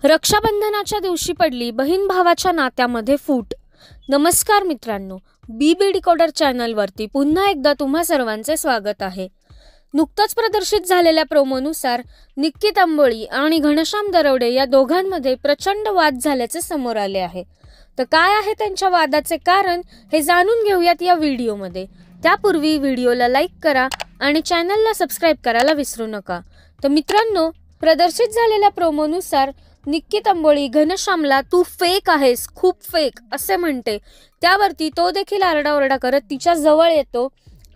रक्षाबंधनाच्या दिवशी पडली बहीण भावाच्या नात्यामध्ये फूट। नमस्कार मित्रांनो, बीबी डिकोडर चॅनलवरती पुन्हा एकदा तुम्हा सर्वांचे स्वागत आहे। नुकतंच प्रदर्शित झालेल्या प्रोमोनुसार निक्की तांबोळी आणि घनश्याम दरवडे या दोघांमध्ये प्रचंड वाद झाल्याचे समोर आले आहे। तर काय आहे त्यांच्या वादाचे कारण हे जाणून घेऊयात या व्हिडिओमध्ये। त्यापूर्वी व्हिडिओला लाईक करा आणि चॅनलला सबस्क्राइब करायला विसरू नका। तर मित्रांनो, प्रदर्शित झालेल्या प्रोमोनुसार निक्की तांबोळी घनश्यामला तू फेक आहेस, खूप फेक असे म्हणते। त्यावरती तो देखील आरडाओरडा करत तिच्या जवळ येतो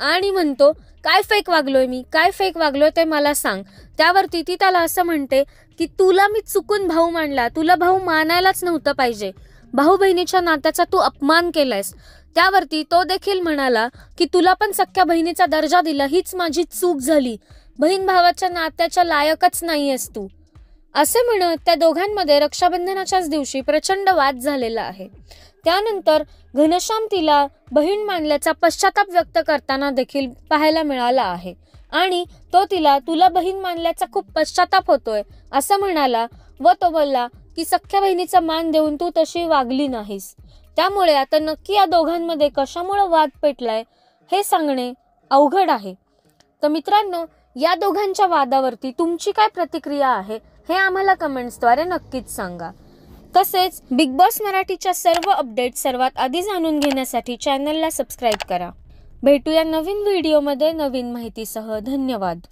आणि म्हणतो, काय फेक वागलोय मी, काय फेक वागलोय ते मला सांग। त्यावरती ती त्याला असं म्हणते की तुला मी चुकून भाऊ मानला, तुला भाऊ मानायलाच नव्हतं पाहिजे, भाऊ बहिणीच्या नात्याचा तू अपमान केलायस। त्यावरती तो देखील म्हणाला की तुला पण सख्या बहिणीचा दर्जा दिला, हीच माझी चूक झाली, बहीण भावाच्या नात्याच्या लायकच नाहीयेस तू, असे म्हणत त्या दोघांमध्ये रक्षाबंधनाच्याच दिवशी प्रचंड वाद झालेला आहे। त्यानंतर घनश्याम तिला बहीण मानल्याचा पश्चाताप व्यक्त करताना देखील पाहायला मिळाला आहे आणि तो तिला तुला बहीण मानल्याचा खूप पश्चाताप होतोय असं म्हणाला व तो बोलला की सख्या बहिणीचा मान देऊन तू तशी वागली नाहीस। त्यामुळे आता नक्की या दोघांमध्ये कशामुळे वाद पेटलाय हे सांगणे अवघड आहे। तर मित्रांनो, या दोघांच्या वादावरती तुमची काय प्रतिक्रिया आहे हे आम्हाला कमेंट्सद्वारे नक्कीच सांगा। तसेच बिग बॉस मराठीच्या सर्व अपडेट सर्वात आधी जाणून घेण्यासाठी चॅनलला सबस्क्राइब करा। भेटूया नवीन व्हिडिओमध्ये नवीन माहितीसह। धन्यवाद।